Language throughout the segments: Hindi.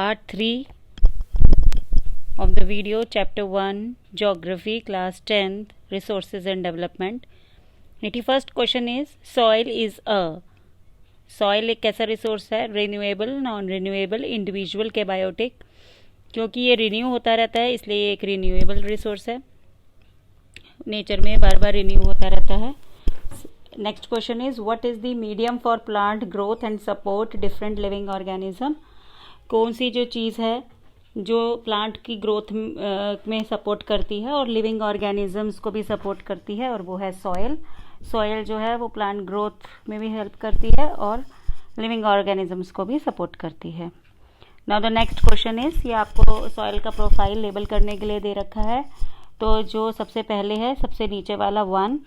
Part 3 of the video, Chapter 1, Geography, Class 10th, Resources and Development. 81st question is, soil is a. Soil एक कैसा रिसोर्स है? रिन्यूएबल, नॉन रिन्यूएबल, इंडिविजुअल के बायोटिक. क्योंकि ये रिन्यू होता रहता है इसलिए ये एक रिन्यूएबल रिसोर्स है. नेचर में बार बार रिन्यू होता रहता है. Next question is, what is the medium for plant growth and support different living organism. कौन सी जो चीज़ है जो प्लांट की ग्रोथ में सपोर्ट करती है और लिविंग ऑर्गेनिजम्स को भी सपोर्ट करती है, और वो है सॉइल. सॉइल जो है वो प्लांट ग्रोथ में भी हेल्प करती है और लिविंग ऑर्गेनिजम्स को भी सपोर्ट करती है. Now the next question is, ये आपको सॉइल का प्रोफाइल लेबल करने के लिए दे रखा है. तो जो सबसे पहले है, सबसे नीचे वाला 1,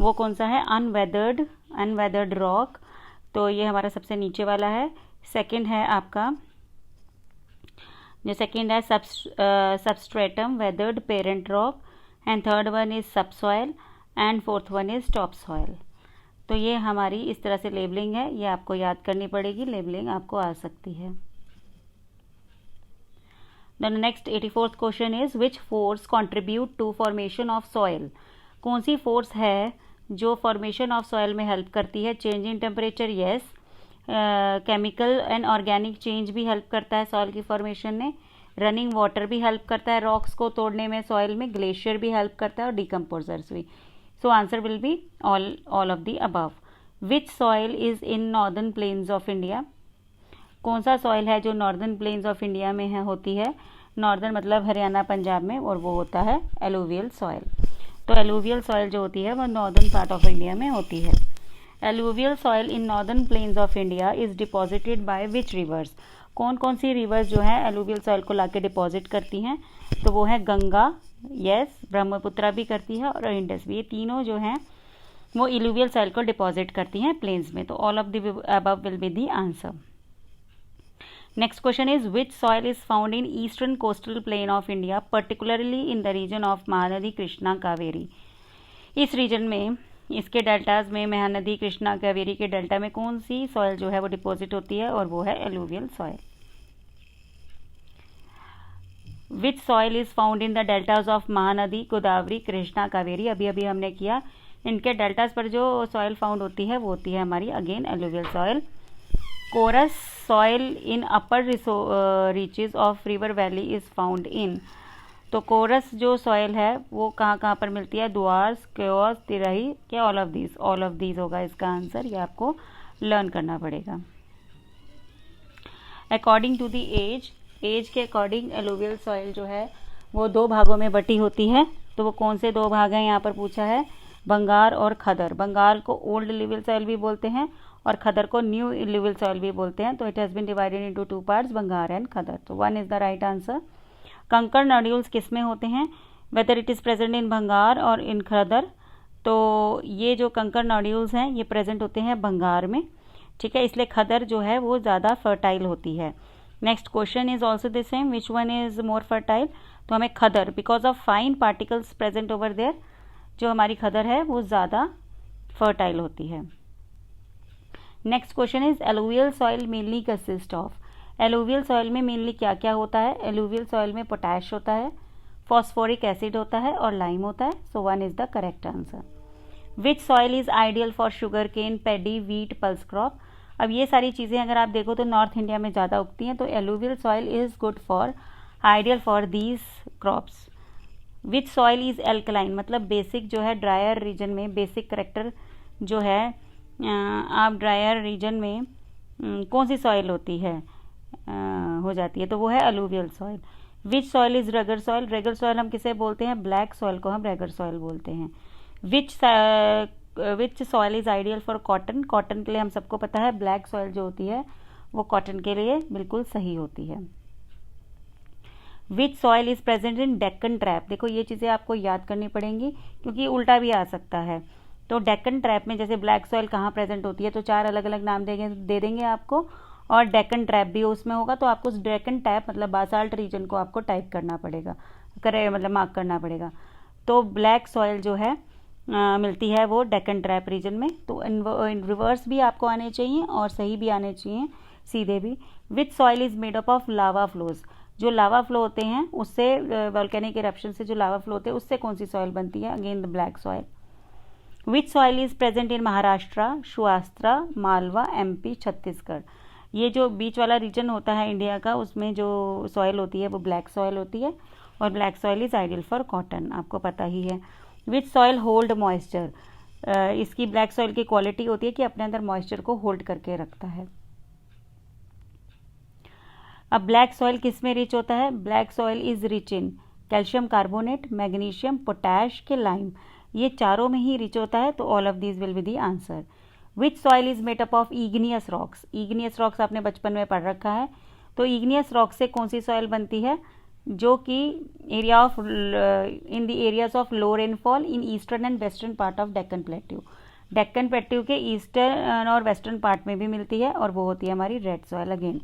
वो कौन सा है? Unweathered rock. तो ये हमारा सबसे नीचे वाला है. सेकंड है आपका, जो सेकंड है substratum weathered parent rock, and third one is subsoil, and fourth one is top soil. तो ये हमारी इस तरह से लेबलिंग है, ये आपको याद करनी पड़ेगी. लेबलिंग आपको आ सकती है. The next 84th question is, which force contribute to formation of soil. कौन सी फोर्स है जो फॉर्मेशन ऑफ सॉइल में हेल्प करती है? Change in temperature, yes. Chemical and organic change भी हेल्प करता है सॉइल की फॉर्मेशन में. रनिंग वाटर भी हेल्प करता है रॉक्स को तोड़ने में सॉइल में. ग्लेशियर भी हेल्प करता है और डिकम्पोजर्स भी. So answer will be all of the above. Which soil is in northern plains of India. कौन सा सॉइल है जो नॉर्दर्न प्लेन्स ऑफ इंडिया में होती है? नॉर्दर्न मतलब हरियाणा पंजाब में, और वो होता है एलुवियल सॉइल. तो एलुवियल सॉइल जो होती है वो नॉर्दर्न पार्ट ऑफ इंडिया में होती है. Alluvial soil in northern plains of India is deposited by which reverse. कौन कौन सी रिवर्स जो है एलुवियल सॉइल को लाके डिपॉजिट करती हैं? तो वो है गंगा, यस, ब्रह्मपुत्रा भी करती है, और इंडस भी. ये तीनों जो हैं वो एलुवियल सॉइल को डिपॉजिट करती हैं प्लेन्स में. तो all of the above will be the answer. Next question is, which soil is found in eastern coastal plain of India, particularly in the region of Mahanadi, Krishna, Kaveri. इस रीजन में, इसके डेल्टाज में, महानदी, कृष्णा, कावेरी के डेल्टा में कौन सी सॉइल जो है वो डिपॉजिट होती है? और वो है alluvial soil. Which soil is found in the deltas of Mahanadi, Godavari, Krishna, Kaveri. अभी अभी हमने किया. इनके डेल्टाज पर जो सॉइल फाउंड होती है वो होती है हमारी again alluvial soil. Coarse soil in upper reaches of river valley is found in. तो कोरस जो सॉइल है वो कहाँ कहाँ पर मिलती है? द्वास, क्योस, तिरही, क्या ऑल ऑफ दीज होगा इसका आंसर. ये आपको लर्न करना पड़ेगा. अकॉर्डिंग टू द एज के अकॉर्डिंग एलुवियल सॉइल जो है वो 2 भागों में बटी होती है. तो वो कौन से 2 भाग हैं यहाँ पर पूछा है? बंगार और खदर. बंगाल को ओल्ड एलुवियल सॉइल भी बोलते हैं और खदर को न्यू एलुवियल सॉइल भी बोलते हैं. तो it has been divided into 2 parts, Bangar and Khadar. तो 1 इज द राइट आंसर. कंकड़ नोड्यूल्स किस में होते हैं? Whether it is present in Bhangar और इन खदर. तो ये जो कंकड़ नोड्यूल्स हैं ये प्रेजेंट होते हैं भंगार में, ठीक है. इसलिए खदर जो है वो ज़्यादा फर्टाइल होती है. Next question is also the same, which one is more fertile. तो हमें Khadar, because of fine particles present over there, जो हमारी खदर है वो ज़्यादा फर्टाइल होती है. Next question is, alluvial soil mainly consist of. Alluvial soil में मेनली क्या क्या होता है? एलुवियल सॉइल में पोटैश होता है, फॉस्फोरिक एसिड होता है और लाइम होता है. So 1 is the correct answer. Which soil is ideal for sugar cane, paddy, wheat, pulse crop. अब ये सारी चीज़ें अगर आप देखो तो नॉर्थ इंडिया में ज़्यादा उगती हैं. तो alluvial soil is good for, ideal for these crops. Which soil is alkaline, मतलब बेसिक जो है ड्रायर रीजन में, बेसिक करेक्टर जो है आप ड्रायर रीजन में कौन सी सॉइल होती है हो जाती है? तो वो है alluvial soil. Which soil is regur soil. Regur soil हम किसे बोलते हैं? ब्लैक सॉइल को हम रगर सॉइल बोलते हैं. Which soil is ideal for cotton. Cotton के लिए हम सबको पता है ब्लैक सॉइल जो होती है वो कॉटन के लिए बिल्कुल सही होती है. Which soil is present in Deccan trap. देखो ये चीज़ें आपको याद करनी पड़ेंगी क्योंकि उल्टा भी आ सकता है. तो डेक्कन ट्रैप में जैसे ब्लैक सॉइल कहाँ प्रेजेंट होती है, तो 4 अलग अलग नाम दे देंगे आपको, और डेक्कन ट्रैप भी उसमें होगा. तो आपको उस डेक्कन ट्रैप मतलब बासाल्ट रीजन को आपको टाइप करना पड़ेगा, मतलब मार्क करना पड़ेगा. तो ब्लैक सॉइल जो है मिलती है वो डेक्कन ट्रैप रीजन में. तो इन रिवर्स भी आपको आने चाहिए और सही भी आने चाहिए. सीधे भी। विच soil is made up of lava flows, जो लावा फ्लो होते हैं उससे, वोल्केनिक इरप्शन से जो लावा फ्लो होते हैं उससे कौन सी सॉइल बनती है? Again the black soil. Which soil is present in Maharashtra, Saurashtra, Malwa, MP, Chhattisgarh. ये जो बीच वाला रीजन होता है इंडिया का, उसमें जो सॉइल होती है वो ब्लैक सॉइल होती है, और black soil is ideal for cotton, आपको पता ही है। विच सॉइल होल्ड मॉइस्चर, इसकी ब्लैक सॉइल की क्वालिटी होती है कि अपने अंदर मॉइस्चर को होल्ड करके रखता है। अब ब्लैक सॉइल किस में रिच होता है? Black soil is rich in calcium carbonate, magnesium, potash के लाइम, ये चारों में ही रिच होता है, तो all of these will be the answer. Which soil is made up of igneous rocks, igneous rocks आपने बचपन में पढ़ रखा है, तो इग्नियस रॉक से कौन सी सॉइल बनती है? जो कि area of in the areas of low rainfall in eastern and western part of Deccan plateau, Deccan plateau के ईस्टर्न और वेस्टर्न पार्ट में भी मिलती है, और वो होती है हमारी red soil again.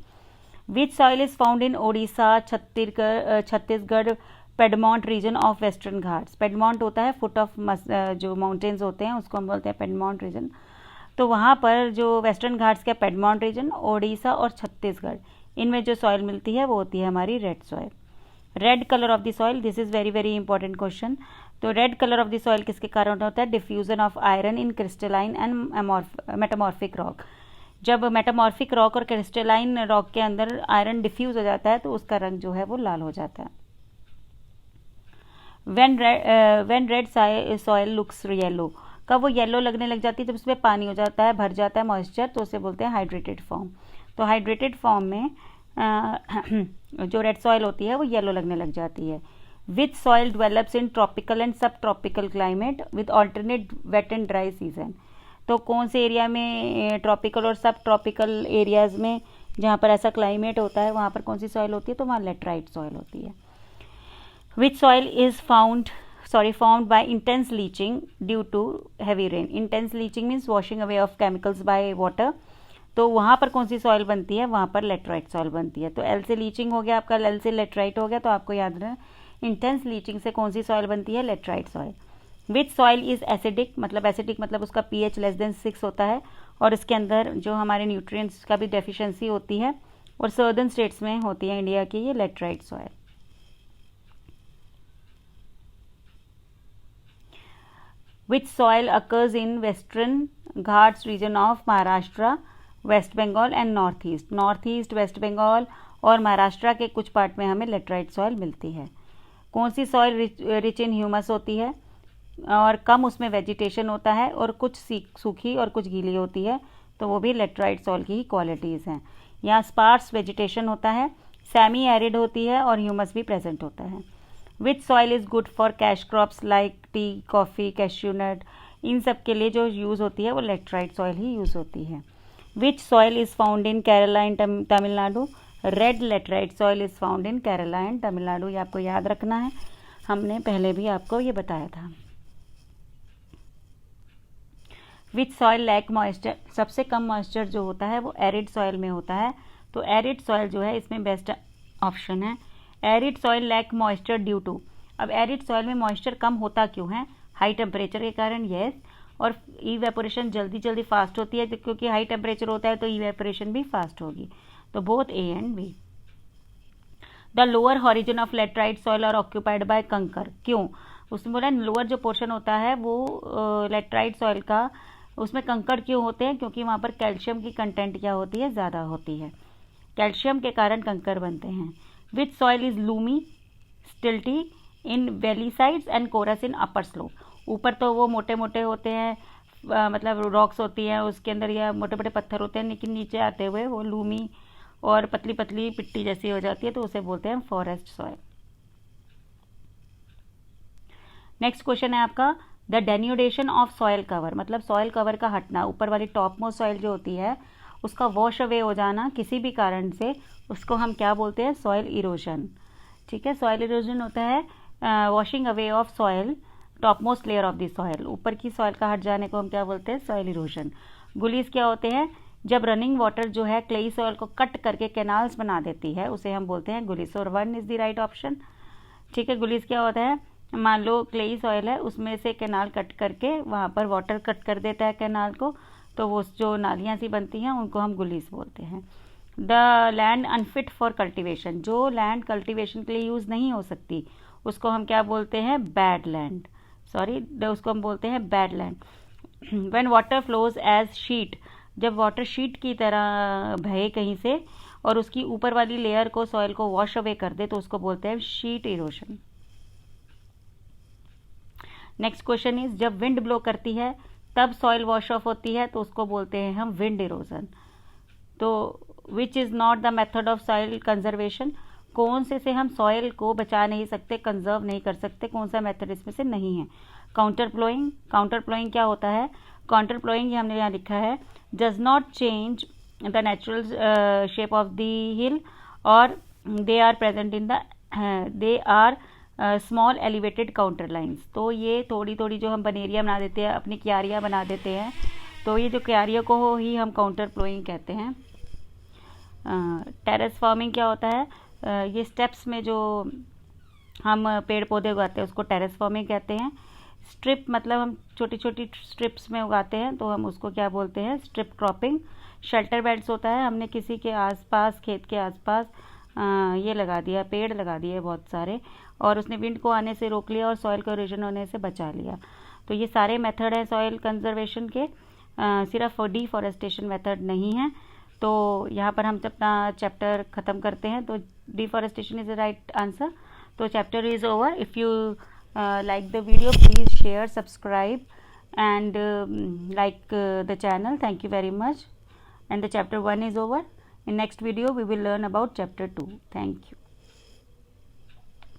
Which soil is found in Odisha, Chhattisgarh, piedmont region of western Ghats, piedmont होता है फुट ऑफ जो माउंटेन्स होते हैं उसको हम बोलते हैं पेडमोंट रीजन, तो वहाँ पर जो वेस्टर्न घाट्स का पेडमोंट रीजन, ओडिशा और छत्तीसगढ़, इनमें जो सॉइल मिलती है वो होती है हमारी red soil. Red colour of the soil, this is very very important question. तो red colour of the soil किसके कारण होता है? Diffusion of iron in crystalline and metamorphic rock, जब मेटामॉर्फिक रॉक और क्रिस्टलाइन रॉक के अंदर आयरन डिफ्यूज हो जाता है तो उसका रंग जो है वो लाल हो जाता है। When red soil looks yellow, कब वो येलो लगने लग जाती है? जब उसमें पानी हो जाता है, भर जाता है मॉइस्चर, तो उसे बोलते हैं हाइड्रेटेड फॉर्म। तो हाइड्रेटेड फॉर्म में जो रेड सॉइल होती है वो येलो लगने लग जाती है। Which soil develops in tropical and subtropical climate with alternate wet and dry season, तो कौन से एरिया में, ट्रॉपिकल और सब ट्रॉपिकल एरियाज में जहाँ पर ऐसा क्लाइमेट होता है वहाँ पर कौन सी सॉइल होती है? तो वहाँ लेटराइट सॉइल होती है। Which soil is formed by intense leaching due to heavy rain, intense leaching means washing away of chemicals by water, तो वहाँ पर कौन सी सॉइल बनती है? वहाँ पर लेटराइट सॉइल बनती है। तो एल से लीचिंग हो गया आपका, एल से लेटराइट हो गया, तो आपको याद रखना इंटेंस लीचिंग से कौन सी सॉइल बनती है? Laterite soil. Which soil is acidic, मतलब एसिडिक मतलब उसका pH लेस देन 6 होता है, और इसके अंदर जो हमारे न्यूट्रिएंट्स का भी डेफिशिएंसी होती है, और सर्दर्न स्टेट्स में होती है इंडिया की ये laterite soil. Which soil occurs in Western Ghats region of Maharashtra, West Bengal and Northeast, Northeast, West Bengal और महाराष्ट्र के कुछ पार्ट में हमें लेटराइट सॉइल मिलती है। कौन सी सॉइल रिच इन ह्यूमस होती है और कम उसमें वेजिटेशन होता है, और कुछ सूखी और कुछ गीली होती है, तो वो भी लेटराइट सॉइल की ही क्वालिटीज़ हैं। यहाँ स्पार्स वेजिटेशन होता है, सेमी एरिड होती है, और ह्यूमस भी प्रेजेंट होता है। Which soil is good for cash crops like tea, coffee, cashew nut, इन सब के लिए जो यूज़ होती है वो लेटराइट सॉइल ही यूज़ होती है। Which soil is found in Kerala and Tamil Nadu, red laterite soil is found in Kerala and Tamil Nadu, ये आपको याद रखना है, हमने पहले भी आपको ये बताया था। विच सॉइल लैक मॉइस्चर, सबसे कम मॉइस्चर जो होता है वो एरिड सॉइल में होता है, तो एरिड सॉइल जो है इसमें बेस्ट ऑप्शन है। Arid soil lack moisture due to, अब एरिड सॉइल में मॉइस्चर कम होता क्यों है? हाई टेम्परेचर के कारण, यस, और इवेपोरेशन जल्दी जल्दी फास्ट होती है, क्योंकि हाई टेम्परेचर होता है तो इवेपोरेशन भी फास्ट होगी, तो both A and B. The lower horizon of laterite soil are occupied by kankar, क्यों? उसमें बोला लोअर जो पोर्शन होता है वो लेटराइट सॉइल का, उसमें कंकड़ क्यों होते हैं? क्योंकि वहाँ पर कैल्शियम की कंटेंट क्या होती है? ज़्यादा होती है, कैल्शियम के कारण कंकड़ बनते हैं। Which soil is loamy, silty in valley sides and coarse in upper slope, ऊपर तो वो मोटे मोटे होते हैं, मतलब रॉक्स होती हैं उसके अंदर या मोटे मोटे पत्थर होते हैं, लेकिन नीचे आते हुए वो लूमी और पतली पतली पिट्टी जैसी हो जाती है, तो उसे बोलते हैं फॉरेस्ट सॉइल। नेक्स्ट क्वेश्चन है आपका, the denudation of soil cover, मतलब सॉइल कवर का हटना, ऊपर वाली टॉप मोस्ट सॉइल जो होती है उसका वॉश अवे हो जाना किसी भी कारण से, उसको हम क्या बोलते हैं? Soil erosion. ठीक है, सॉइल इरोजन होता है washing away of soil top most layer of the soil, ऊपर की सॉइल का हट जाने को हम क्या बोलते हैं? Soil erosion. गुलीज क्या होते हैं? जब रनिंग वाटर जो है क्लेई सॉइल को कट करके कैनाल्स बना देती है, उसे हम बोलते हैं गुलीज, और 1 इज द राइट ऑप्शन। ठीक है, गुलीज क्या होता है? मान लो क्लेई सॉइल है, उसमें से कैनाल कट करके वहाँ पर वाटर कट कर देता है कैनाल को, तो वो जो नालियाँ सी बनती हैं उनको हम गुलीज बोलते हैं। The land unfit for cultivation, जो लैंड कल्टिवेशन के लिए यूज़ नहीं हो सकती उसको हम क्या बोलते हैं, बैड लैंड, सॉरी उसको हम बोलते हैं bad land. When water flows as sheet, जब वाटर शीट की तरह बहे कहीं से और उसकी ऊपर वाली लेयर को, सॉइल को वॉश अवे कर दे, तो उसको बोलते हैं sheet erosion. Next question is, जब विंड ब्लो करती है तब सॉइल वॉश ऑफ होती है, तो उसको बोलते हैं हम विंड इरोजन। तो which is not the method of soil conservation, कौन से हम सॉइल को बचा नहीं सकते, कंजर्व नहीं कर सकते, कौन सा मेथड इसमें से नहीं है। काउंटर प्लोइंग, काउंटर प्लोइंग क्या होता है, काउंटर प्लोइंग ये हमने यहाँ लिखा है, does not change the natural shape of the hill और they are present in the, they are small elevated contour lines. तो ये थोड़ी थोड़ी जो हम बनेरियाँ बना देते हैं, अपनी क्यारियाँ बना देते हैं, तो ये जो क्यारियों को ही हम काउंटर प्लोइंग कहते हैं। टेरेस फार्मिंग क्या होता है, ये स्टेप्स में जो हम पेड़ पौधे उगाते हैं उसको टेरेस फार्मिंग कहते हैं। स्ट्रिप मतलब हम छोटी छोटी स्ट्रिप्स में उगाते हैं, तो हम उसको क्या बोलते हैं, स्ट्रिप क्रॉपिंग। शेल्टर बेड्स होता है, हमने किसी के आसपास, खेत के आसपास ये लगा दिया, पेड़ लगा दिए बहुत सारे, और उसने विंड को आने से रोक लिया और सॉइल को इरोजन होने से बचा लिया। तो ये सारे मेथड हैं सॉइल कंजर्वेशन के, सिर्फ डिफॉरेस्टेशन मेथड नहीं है। तो यहाँ पर हम अपना चैप्टर ख़त्म करते हैं। तो deforestation is the right answer. तो chapter is over. If you like the video, please share, subscribe and like the channel. Thank you very much. And the chapter 1 is over. In next video we will learn about chapter 2. Thank you.